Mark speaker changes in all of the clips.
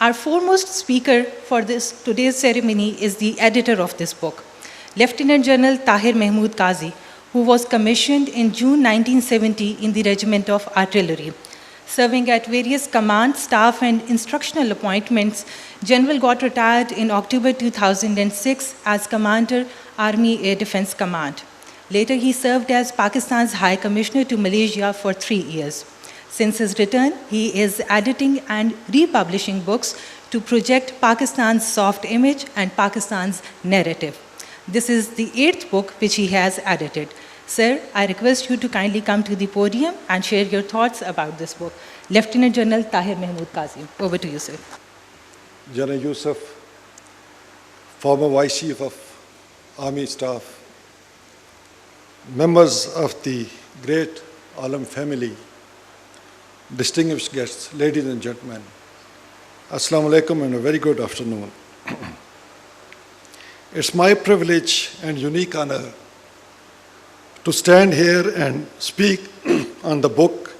Speaker 1: Our foremost speaker for today's ceremony is the editor of this book, Lieutenant General Tahir Qazi, who was commissioned in June 1970 in the Regiment of Artillery. Serving at various command, staff, and instructional appointments, General got retired in October 2006 as Commander, Army Air Defense Command. Later, he served as Pakistan's High Commissioner to Malaysia for 3 years. Since his return, he is editing and republishing books to project Pakistan's soft image and Pakistan's narrative. This is the 8th book which he has edited. Sir, I request you to kindly come to the podium and share your thoughts about this book. Lieutenant General Tahir Qazi, over to you, sir.
Speaker 2: General Yusuf, former Vice Chief of Army Staff, members of the great Alam family, distinguished guests, ladies and gentlemen, Assalamu alaikum and a very good afternoon. It's my privilege and unique honor to stand here and speak on the book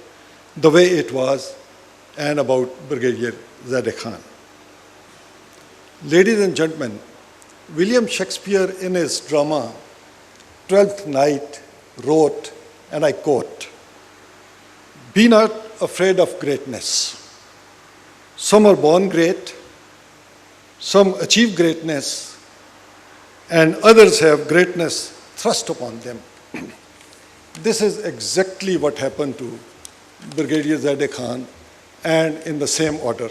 Speaker 2: The Way It Was and about Brigadier Zadeh Khan. Ladies and gentlemen, William Shakespeare in his drama Twelfth Night wrote, and I quote, "Be not afraid of greatness. Some are born great, some achieve greatness, and others have greatness thrust upon them." This is exactly what happened to Brigadier Zadeh Khan, and in the same order.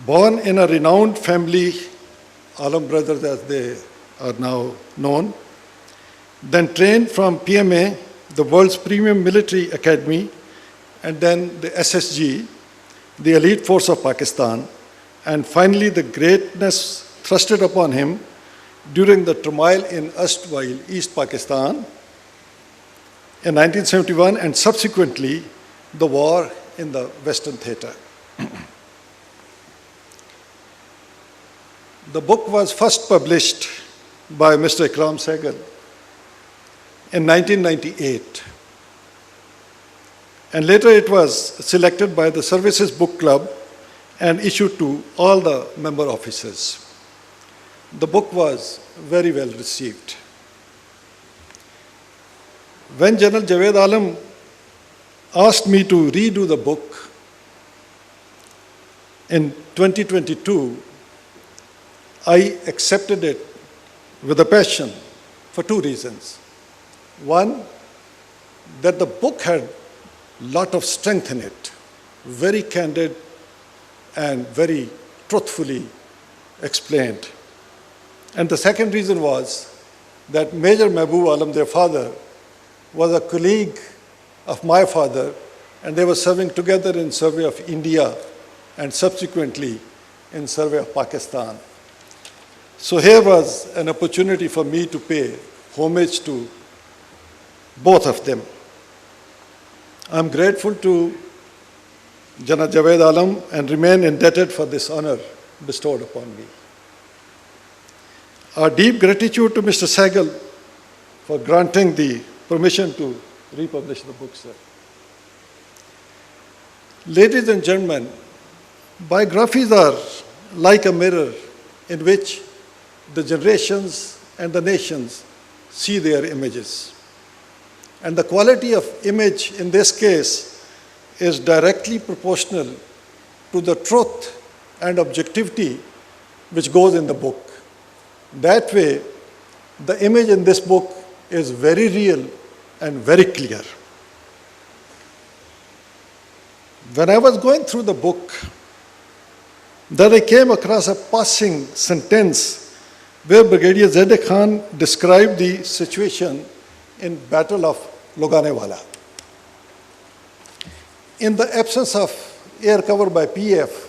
Speaker 2: Born in a renowned family, Alam brothers as they are now known, then trained from PMA, the world's premium military academy, and then the SSG, the elite force of Pakistan, and finally the greatness thrusted upon him during the turmoil in erstwhile East Pakistan in 1971, and subsequently the war in the Western Theatre. The book was first published by Mr. Ikram Sehgal in 1998, and later it was selected by the Services Book Club and issued to all the member officers. The book was very well received. When General Javed Alam asked me to redo the book in 2022, I accepted it with a passion for 2 reasons. One, that the book had a lot of strength in it, very candid and very truthfully explained. And the second reason was that Major Mehboob Alam, their father, was a colleague of my father, and they were serving together in survey of India and subsequently in survey of Pakistan. So here was an opportunity for me to pay homage to both of them. I'm grateful to Jana Javed Alam and remain indebted for this honor bestowed upon me. Our deep gratitude to Mr. Sehgal for granting the permission to republish the book, sir. Ladies and gentlemen, biographies are like a mirror in which the generations and the nations see their images. And the quality of image in this case is directly proportional to the truth and objectivity which goes in the book. That way, the image in this book is very real and very clear. When I was going through the book, then I came across a passing sentence where Brigadier Zadeh Khan described the situation in Battle of Loganewala. In the absence of air cover by PF,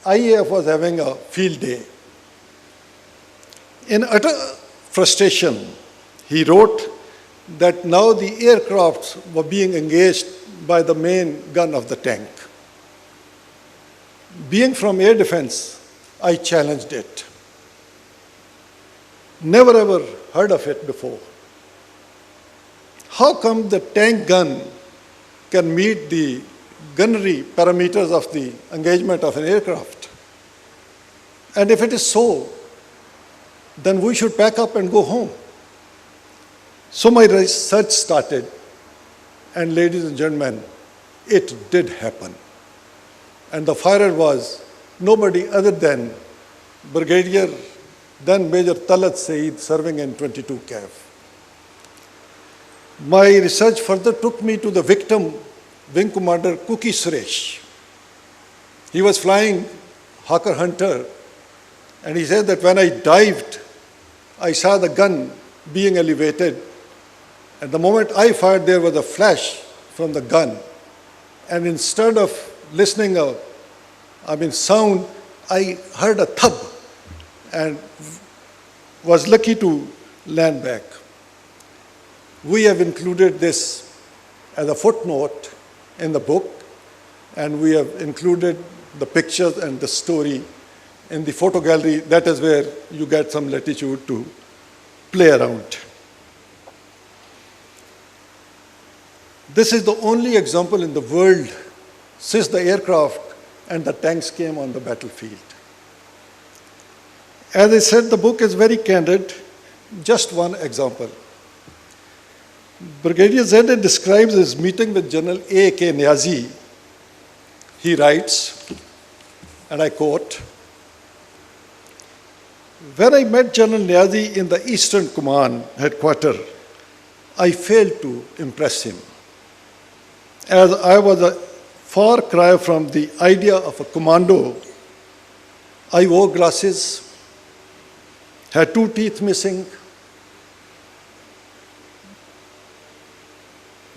Speaker 2: IAF was having a field day. In utter frustration, he wrote that now the aircrafts were being engaged by the main gun of the tank. Being from air defense, I challenged it. Never ever heard of it before. How come the tank gun can meet the gunnery parameters of the engagement of an aircraft. And if it is so, then we should pack up and go home. So my research started, and ladies and gentlemen, it did happen. And the firer was nobody other than Brigadier, then Major Talat Saeed, serving in 22 CAV. My research further took me to the victim, Wing Commander Kuki Suresh. He was flying Hawker Hunter, and he said that when I dived, I saw the gun being elevated. And the moment I fired, there was a flash from the gun. And instead of listening sound, I heard a thud and was lucky to land back. We have included this as a footnote in the book, and we have included the pictures and the story in the photo gallery. That is where you get some latitude to play around. This is the only example in the world since the aircraft and the tanks came on the battlefield. As I said, the book is very candid. Just one example. Brigadier Zed describes his meeting with General A.K. Niazi. He writes, and I quote, "When I met General Niazi in the Eastern Command headquarters, I failed to impress him, as I was a far cry from the idea of a commando. I wore glasses, had 2 teeth missing,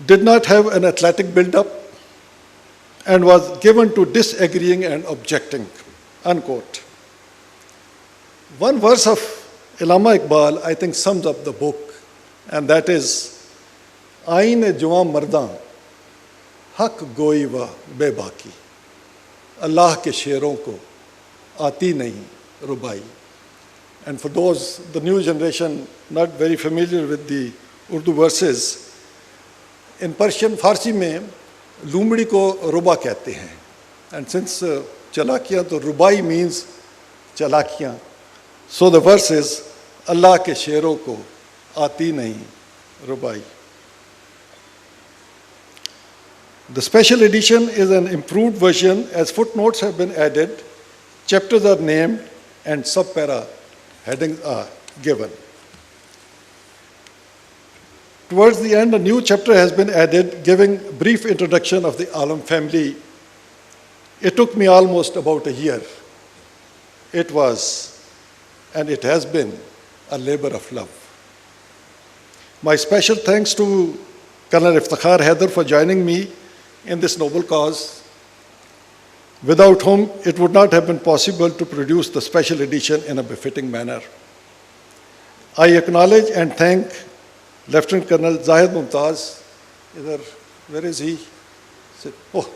Speaker 2: did not have an athletic build-up, and was given to disagreeing and objecting," unquote. One verse of Allama Iqbal, I think, sums up the book, and that is, "Ain-e-Juwan mardan, haq goi wa bebaki, Allah ke sheron ko aati nahi rubai." And for those, the new generation, not very familiar with the Urdu verses, in Persian, Farsi में लूमड़ी को रुबा कहते हैं. And since चलाकियाँ, तो रुबाई means चलाकियाँ. So the verse is, Allah के शेरों को आती नहीं रुबाई. The special edition is an improved version as footnotes have been added, chapters are named, and sub-para headings are given. Towards the end, a new chapter has been added, giving brief introduction of the Alam family. It took me almost about a year. It was, and it has been, a labor of love. My special thanks to Colonel Iftikhar Haider for joining me in this noble cause, without whom it would not have been possible to produce the special edition in a befitting manner. I acknowledge and thank Lieutenant Colonel Zahid Mumtaz. Where is he? Oh,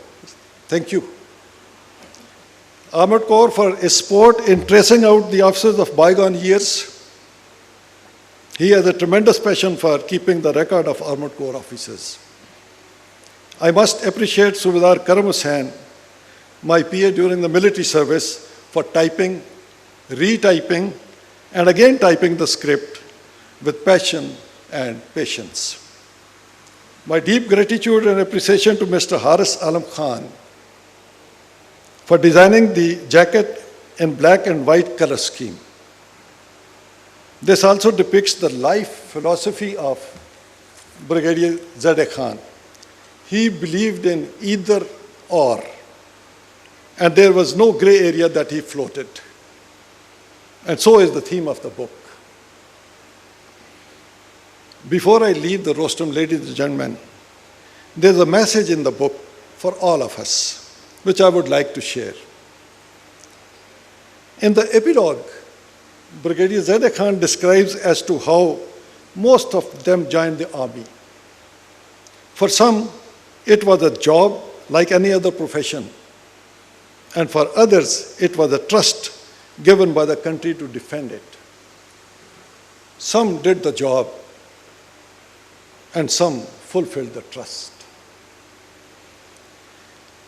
Speaker 2: thank you. Armored Corps for his support in tracing out the officers of bygone years. He has a tremendous passion for keeping the record of Armored Corps officers. I must appreciate Subedar Karam Hussain, my PA during the military service, for typing, retyping, and again typing the script with passion and patience. My deep gratitude and appreciation to Mr. Haris Alam Khan for designing the jacket in black and white color scheme. This also depicts the life philosophy of Brigadier Zadeh Khan. He believed in either or, and there was no gray area that he floated. And so is the theme of the book. Before I leave the rostrum, ladies and gentlemen, there's a message in the book for all of us, which I would like to share. In the epilogue, Brigadier Zadeh Khan describes as to how most of them joined the army. For some, it was a job like any other profession, and for others, it was a trust given by the country to defend it. Some did the job, and some fulfilled the trust.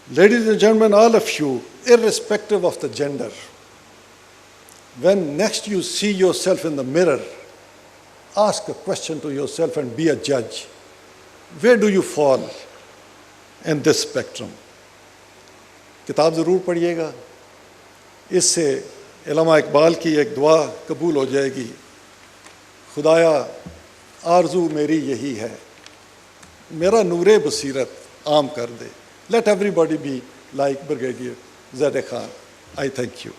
Speaker 2: Ladies and gentlemen, all of you, irrespective of the gender, when next you see yourself in the mirror, ask a question to yourself and be a judge. Where do you fall in this spectrum? किताब ज़रूर पढ़िएगा, इससे इल्मा इकबाल की एक दुआ कबूल हो जाएगी, खुदाया आरज़ू मेरी यही है, मेरा नूरे बसीरत आम कर दे. Let everybody be like Brigadier Zadeh Khan. I thank you.